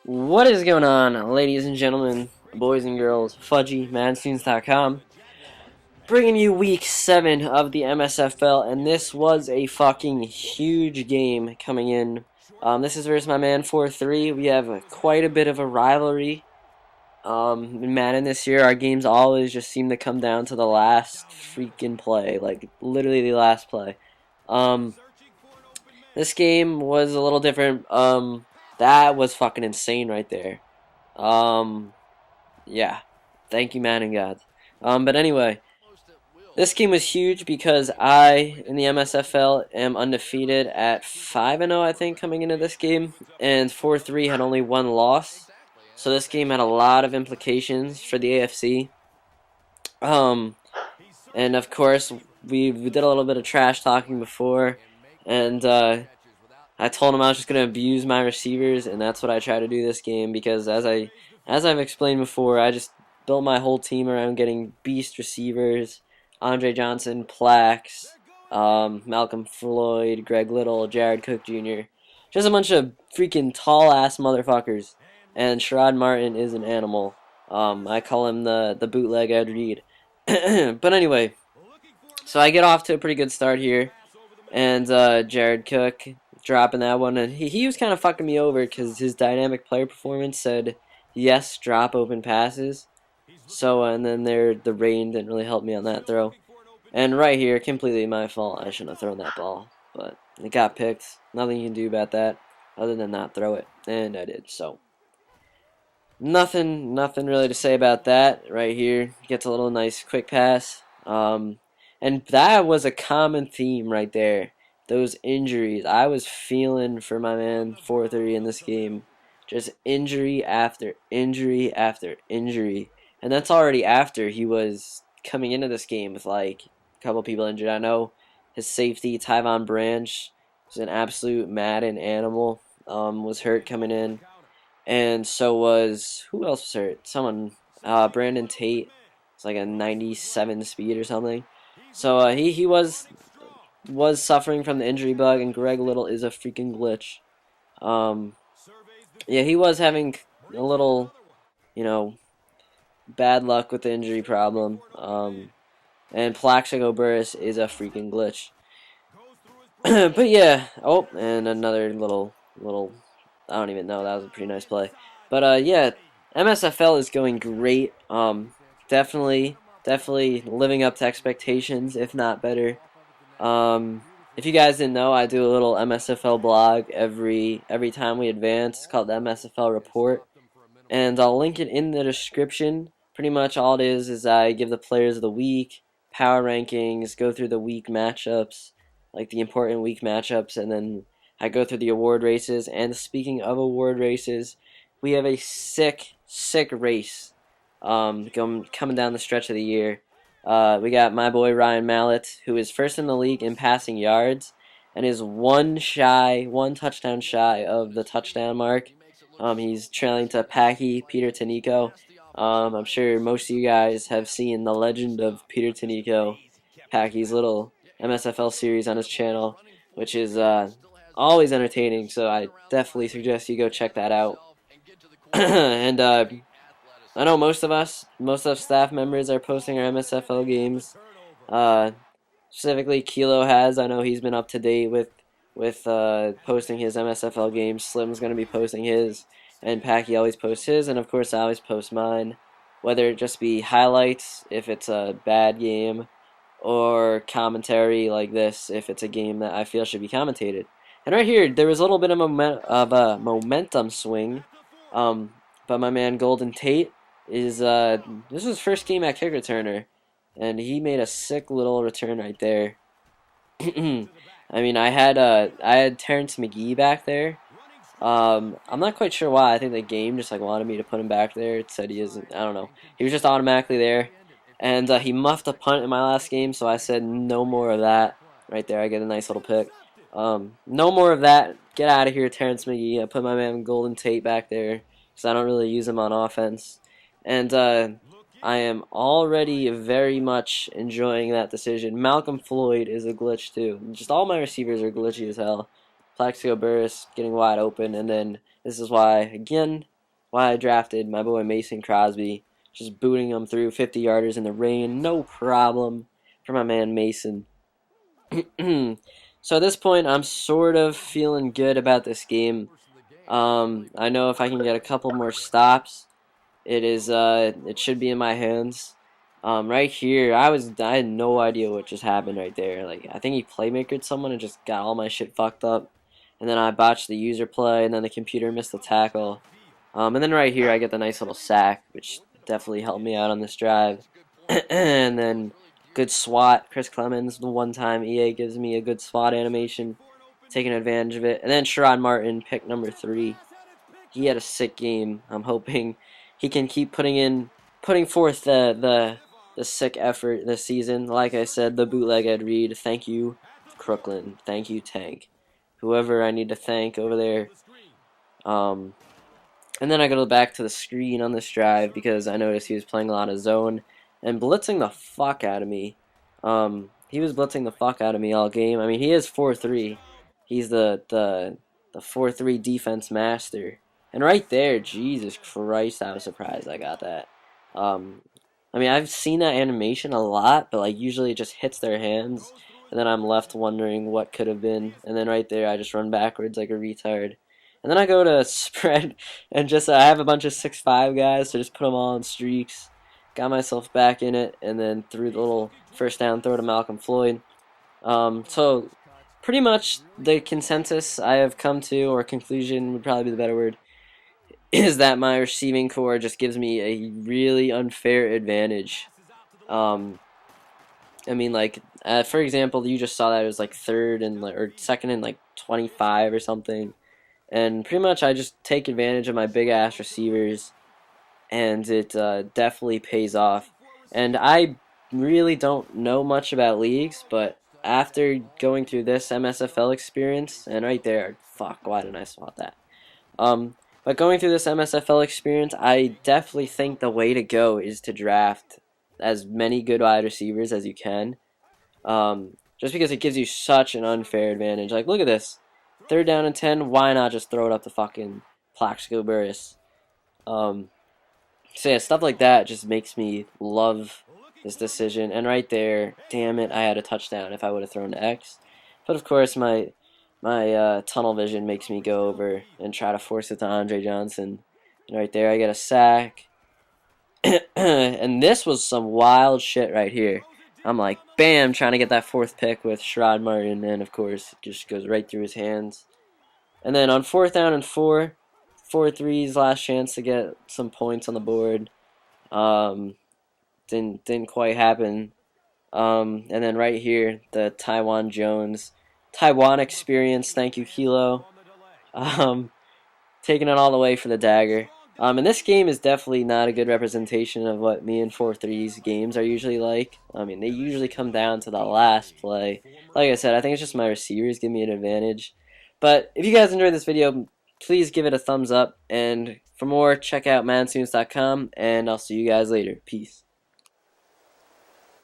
What is going on, ladies and gentlemen, boys and girls? Fudgyyy, Maddenstudents.com, bringing you week 7 of the MSFL, and this was a fucking huge game coming in. This is versus my man 4-3. We have quite a bit of a rivalry in Madden this year. Our games always just seem to come down to the last freaking play, like literally the last play. This game was a little different. That was fucking insane right there. Um, yeah. Thank you, man and God. But anyway, this game was huge because I, in the MSFL, am undefeated at 5-0, I think, coming into this game, and 4-3 had only one loss. So this game had a lot of implications for the AFC. Um, and of course, we did a little bit of trash talking before, and I told him I was just gonna abuse my receivers, and that's what I try to do this game because as I've explained before, I just built my whole team around getting beast receivers: Andre Johnson, Plax, Malcolm Floyd, Greg Little, Jared Cook Jr. Just a bunch of freaking tall ass motherfuckers. And Sherrod Martin is an animal. I call him the bootleg Ed Reed. But anyway, so I get off to a pretty good start here, and Jared Cook dropping that one, and he was kind of fucking me over because his dynamic player performance said yes, drop open passes. So and then the rain didn't really help me on that throw, and right here, completely my fault. I shouldn't have thrown that ball, but it got picked. Nothing you can do about that other than not throw it, and I did. So nothing really to say about that. Right here, gets a little nice quick pass. And that was a common theme right there. Those injuries. I was feeling for my man 4-3 in this game. Just injury after injury after injury. And that's already after he was coming into this game with like a couple people injured. I know his safety, Tyvon Branch, was an absolute Madden animal. Was hurt coming in. And so was, who else was hurt? Someone, Brandon Tate. It's like a 97 speed or something. So he was suffering from the injury bug, and Greg Little is a freaking glitch. Um, yeah, he was having a little, you know, bad luck with the injury problem. And Plaxico Burris is a freaking glitch. But yeah, oh, and another little, I don't even know. That was a pretty nice play. But yeah, MSFL is going great. Definitely living up to expectations, if not better. If you guys didn't know, I do a little MSFL blog every time we advance. It's called the MSFL Report, and I'll link it in the description. Pretty much all it is I give the players of the week, power rankings, go through the week matchups, like the important week matchups, and then I go through the award races. And speaking of award races, we have a sick race coming down the stretch of the year. We got my boy Ryan Mallett, who is first in the league in passing yards and is one touchdown shy of the touchdown mark. He's trailing to Packy, Peter Tanico. I'm sure most of you guys have seen the legend of Peter Tanico, Packy's little MSFL series on his channel, which is always entertaining, so I definitely suggest you go check that out. And I know most of staff members are posting our MSFL games. Specifically, Kilo has. I know he's been up to date with posting his MSFL games. Slim's going to be posting his, and Packy always posts his, and of course I always post mine. Whether it just be highlights if it's a bad game, or commentary like this if it's a game that I feel should be commentated. And right here, there was a little bit of a momentum swing. But my man Golden Tate is this was his first game at kick returner, and he made a sick little return right there. I mean, I had Terrence McGee back there. I'm not quite sure why. I think the game just like wanted me to put him back there. It said he isn't. I don't know. He was just automatically there, and he muffed a punt in my last game, so I said no more of that. Right there, I get a nice little pick. No more of that. Get out of here, Terrence McGee. I put my man Golden Tate back there because I don't really use him on offense. And I am already very much enjoying that decision. Malcolm Floyd is a glitch too. Just all my receivers are glitchy as hell. Plaxico Burris getting wide open, and then this is why, again, why I drafted my boy Mason Crosby. Just booting him through 50 yarders in the rain, no problem for my man Mason. So at this point, I'm sort of feeling good about this game. I know if I can get a couple more stops, it should be in my hands. Right here, I had no idea what just happened right there. Like, I think he playmakered someone and just got all my shit fucked up. And then I botched the user play, and then the computer missed the tackle. And then right here, I get the nice little sack, which definitely helped me out on this drive. And then good swat. Chris Clemens, the one time EA gives me a good swat animation, taking advantage of it. And then Sherrod Martin, pick number 3. He had a sick game. I'm hoping he can keep putting forth the sick effort this season. Like I said, the bootleg Ed Reed. Thank you, Crooklyn. Thank you, Tank. Whoever I need to thank over there. And then I go back to the screen on this drive because I noticed he was playing a lot of zone and blitzing the fuck out of me. He was blitzing the fuck out of me all game. I mean, he is 4-3. He's the 4-3 defense master. And right there, Jesus Christ, I was surprised I got that. I mean, I've seen that animation a lot, but like usually it just hits their hands, and then I'm left wondering what could have been. And then right there, I just run backwards like a retard. And then I go to spread and just I have a bunch of 6'5" guys, so just put them all in streaks. Got myself back in it, and then threw the little first down throw to Malcolm Floyd. So pretty much the consensus I have come to, or conclusion would probably be the better word, is that my receiving core just gives me a really unfair advantage. I mean, like, for example, you just saw that it was like third and or second and like 25 or something. And pretty much I just take advantage of my big ass receivers, and it definitely pays off. And I really don't know much about leagues, but after going through this MSFL experience, and right there, fuck, why didn't I swat that? But going through this MSFL experience, I definitely think the way to go is to draft as many good wide receivers as you can. Just because it gives you such an unfair advantage. Like, look at this. 3rd down and 10, why not just throw it up to fucking Plaxico Burress? So yeah, stuff like that just makes me love this decision. And right there, damn it, I had a touchdown if I would have thrown to X. But of course, my tunnel vision makes me go over and try to force it to Andre Johnson. And right there, I get a sack. And this was some wild shit right here. I'm like, bam, trying to get that 4th pick with Sherrod Martin, and of course, it just goes right through his hands. And then on 4th down and 4-3's last chance to get some points on the board. Didn't quite happen. And then right here, the Taiwan experience. Thank you, Kilo. Taking it all the way for the dagger. And this game is definitely not a good representation of what me and 4-3's games are usually like. I mean, they usually come down to the last play. Like I said, I think it's just my receivers give me an advantage. But if you guys enjoyed this video, please give it a thumbs up. And for more, check out Maddenstudents.com. And I'll see you guys later. Peace.